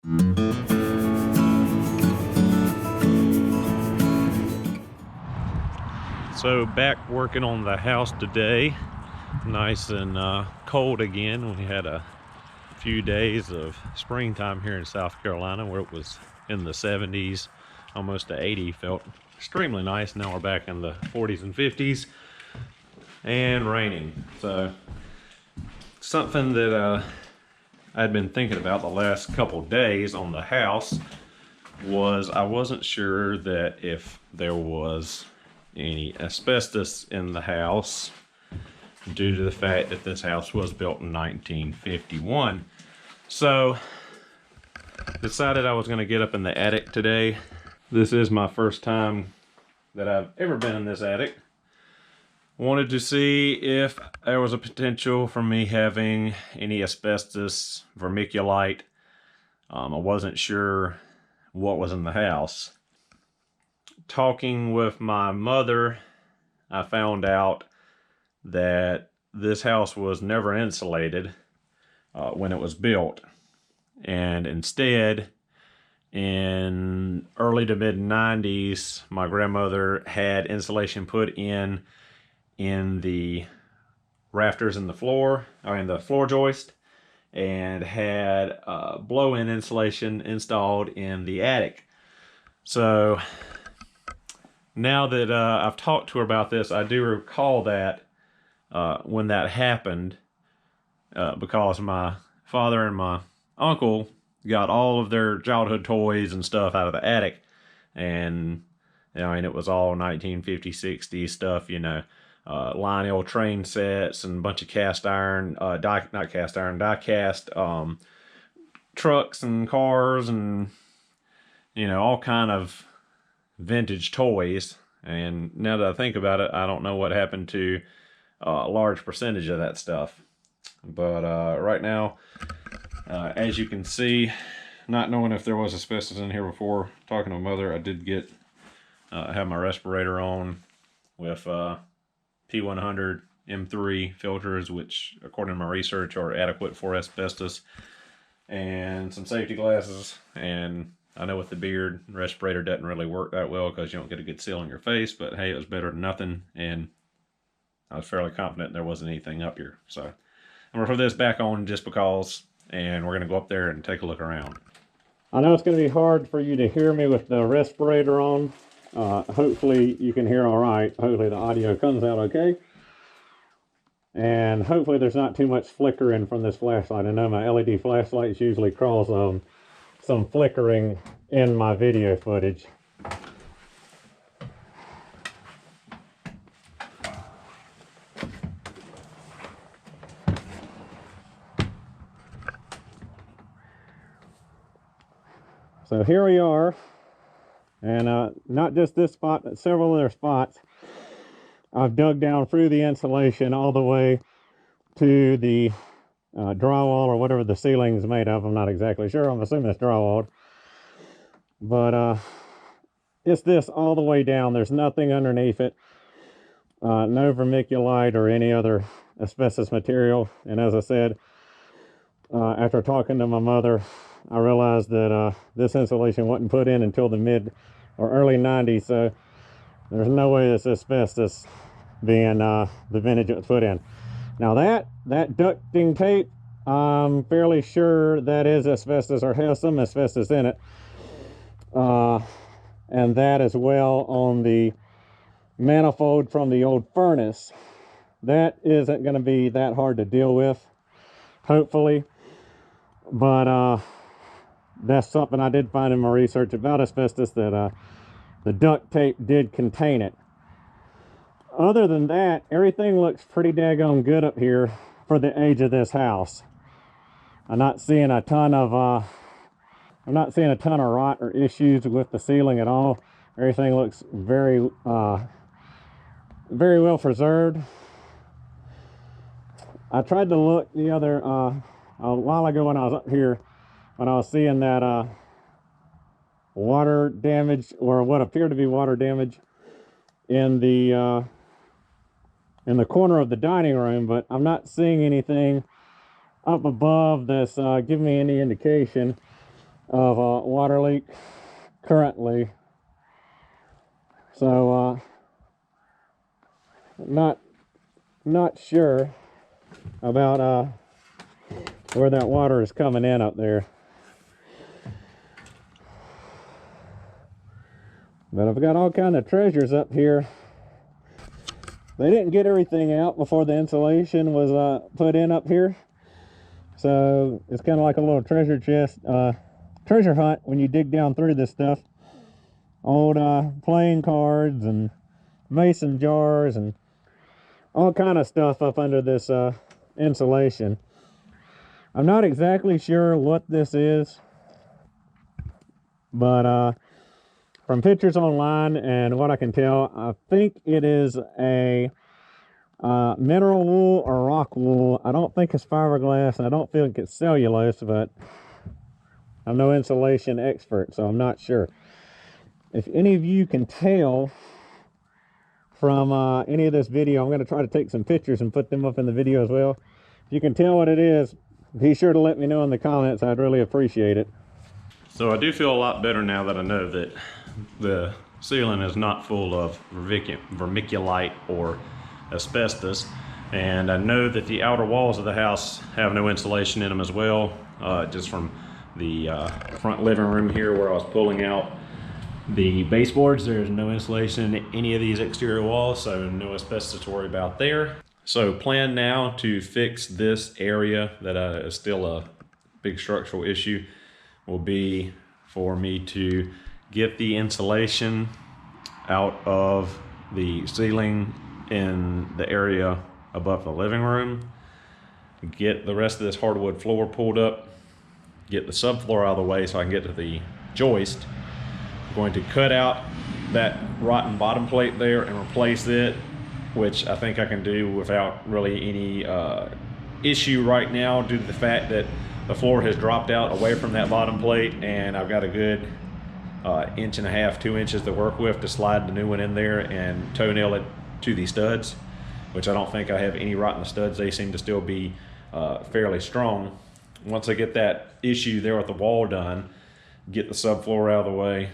So back working on the house today, nice and cold again. We had a few days of springtime here in South Carolina where it was in the 70s, almost to 80, felt extremely nice. Now we're back in the 40s and 50s and raining. So something that I'd been thinking about the last couple days on the house was I wasn't sure that if there was any asbestos in the house due to the fact that this house was built in 1951. So decided I was going to get up in the attic today. This is my first time that I've ever been in this attic. Wanted to see if there was a potential for me having any asbestos, vermiculite. I wasn't sure what was in the house. Talking with my mother, I found out that this house was never insulated when it was built, and instead in early to mid 90s my grandmother had insulation put in the rafters in the floor, or in the floor joist, and had blow-in insulation installed in the attic. So now that I've talked to her about this, I do recall that when that happened, because my father and my uncle got all of their childhood toys and stuff out of the attic, and I mean, it was all 1950, 60 stuff, you know, Lionel train sets and a bunch of cast iron, die cast trucks and cars, and you know, all kind of vintage toys. And now that I think about it, I don't know what happened to a large percentage of that stuff. But right now, as you can see, not knowing if there was asbestos in here before talking to my mother, I did get have my respirator on with P100 M3 filters, which according to my research are adequate for asbestos, and some safety glasses. And I know with the beard, respirator doesn't really work that well because you don't get a good seal on your face, but hey, it was better than nothing, and I was fairly confident there wasn't anything up here. So I'm gonna put this back on just because, and we're gonna go up there and take a look around. I know it's gonna be hard for you to hear me with the respirator on. Hopefully you can hear all right. Hopefully the audio comes out okay. And hopefully there's not too much flickering from this flashlight. I know my LED flashlights usually cause some flickering in my video footage. So here we are, and not just this spot, but several other spots. I've dug down through the insulation all the way to the drywall, or whatever the ceiling's made of. I'm not exactly sure. I'm assuming it's drywall. But it's this all the way down. There's nothing underneath it. No vermiculite or any other asbestos material. And as I said, after talking to my mother, I realized that this insulation wasn't put in until the mid or early 90s. So there's no way this asbestos being the vintage it was put in. Now that ducting tape, I'm fairly sure that is asbestos, or has some asbestos in it. And that as well on the manifold from the old furnace. That isn't going to be that hard to deal with, hopefully. But that's something I did find in my research about asbestos, that the duct tape did contain it. Other than that, everything looks pretty daggone good up here for the age of this house. I'm not seeing a ton of rot or issues with the ceiling at all. Everything looks very well preserved. I tried to look the other a while ago when I was up here, when I was seeing that water damage, or what appeared to be water damage, in the corner of the dining room, but I'm not seeing anything up above that's giving me any indication of a water leak currently. So not sure about where that water is coming in up there. But I've got all kind of treasures up here. They didn't get everything out before the insulation was put in up here. So it's kind of like a little treasure chest, treasure hunt when you dig down through this stuff. Old playing cards and mason jars and all kind of stuff up under this insulation. I'm not exactly sure what this is, but from pictures online and what I can tell, I think it is a mineral wool or rock wool. I don't think it's fiberglass, and I don't think it's cellulose, but I'm no insulation expert, so I'm not sure. If any of you can tell from any of this video, I'm going to try to take some pictures and put them up in the video as well. If you can tell what it is, be sure to let me know in the comments. I'd really appreciate it. So I do feel a lot better now that I know that the ceiling is not full of vermiculite or asbestos, and I know that the outer walls of the house have no insulation in them as well. Just from the front living room here where I was pulling out the baseboards, there's no insulation in any of these exterior walls, so no asbestos to worry about there. So plan now to fix this area that is still a big structural issue will be for me to get the insulation out of the ceiling in the area above the living room, get the rest of this hardwood floor pulled up, get the subfloor out of the way so I can get to the joist. I'm going to cut out that rotten bottom plate there and replace it, which I think I can do without really any issue right now due to the fact that the floor has dropped out away from that bottom plate, and I've got a good 1.5 inches, 2 inches to work with to slide the new one in there and toenail it to the studs, which I don't think I have any rot in the studs. They seem to still be fairly strong. Once I get that issue there with the wall done, get the subfloor out of the way,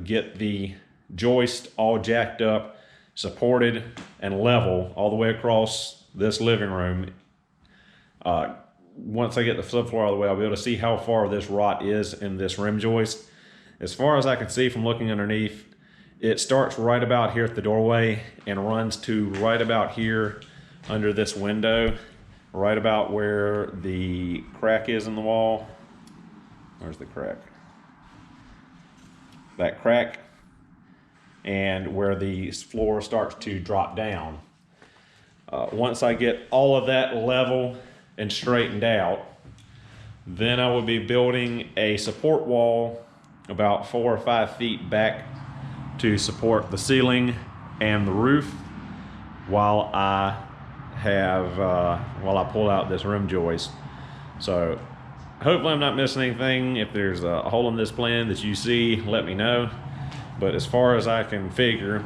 get the joist all jacked up, supported and level all the way across this living room. Once I get the subfloor out of the way, I'll be able to see how far this rot is in this rim joist. As far as I can see from looking underneath, it starts right about here at the doorway and runs to right about here under this window, right about where the crack is in the wall. Where's the crack? That crack, and where the floor starts to drop down. Once I get all of that level and straightened out, then I will be building a support wall about 4 or 5 feet back to support the ceiling and the roof while I pull out this rim joist. So hopefully I'm not missing anything. If there's a hole in this plan that you see, let me know. But as far as I can figure,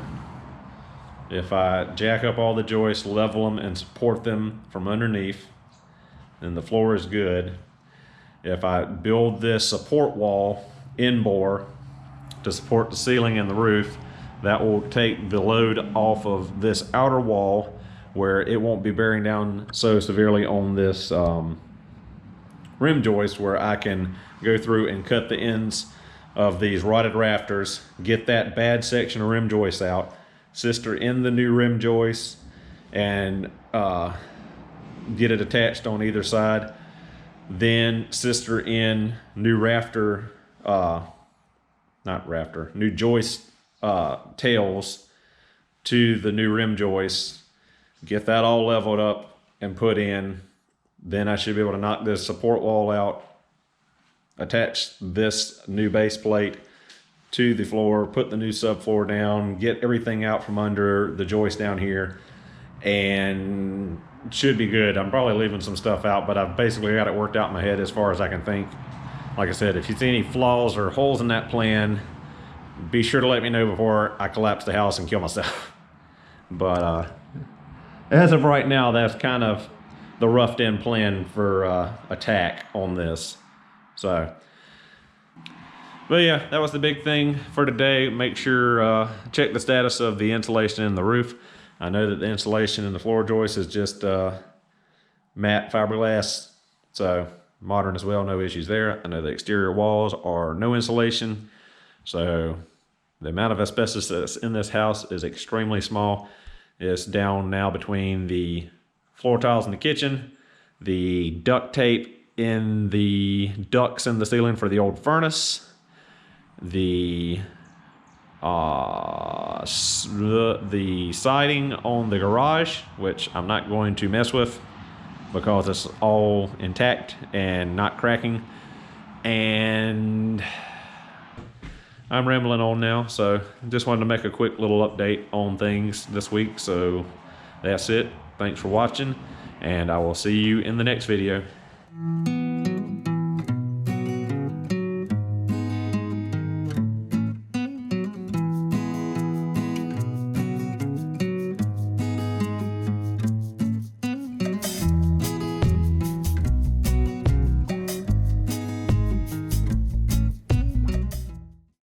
if I jack up all the joists, level them, and support them from underneath, then the floor is good. If I build this support wall in bore to support the ceiling and the roof, that will take the load off of this outer wall where it won't be bearing down so severely on this rim joist, where I can go through and cut the ends of these rotted rafters, get that bad section of rim joist out, sister in the new rim joist, and get it attached on either side, then sister in new rafter, new joist tails to the new rim joist, get that all leveled up and put in. Then I should be able to knock this support wall out, attach this new base plate to the floor, put the new subfloor down, get everything out from under the joist down here, and should be good. I'm probably leaving some stuff out, but I've basically got it worked out in my head as far as I can think. Like I said, if you see any flaws or holes in that plan, be sure to let me know before I collapse the house and kill myself. But as of right now, that's kind of the roughed in plan for attack on this. So But yeah, that was the big thing for today. Make sure, check the status of the insulation in the roof. I know that the insulation in the floor joist is just matte fiberglass, so modern as well, no issues there. I know the exterior walls are no insulation, so the amount of asbestos that's in this house is extremely small. It's down now between the floor tiles in the kitchen, the duct tape in the ducts in the ceiling for the old furnace, the siding on the garage, which I'm not going to mess with because it's all intact and not cracking. And I'm rambling on now, so just wanted to make a quick little update on things this week. So that's it. Thanks for watching, and I will see you in the next video.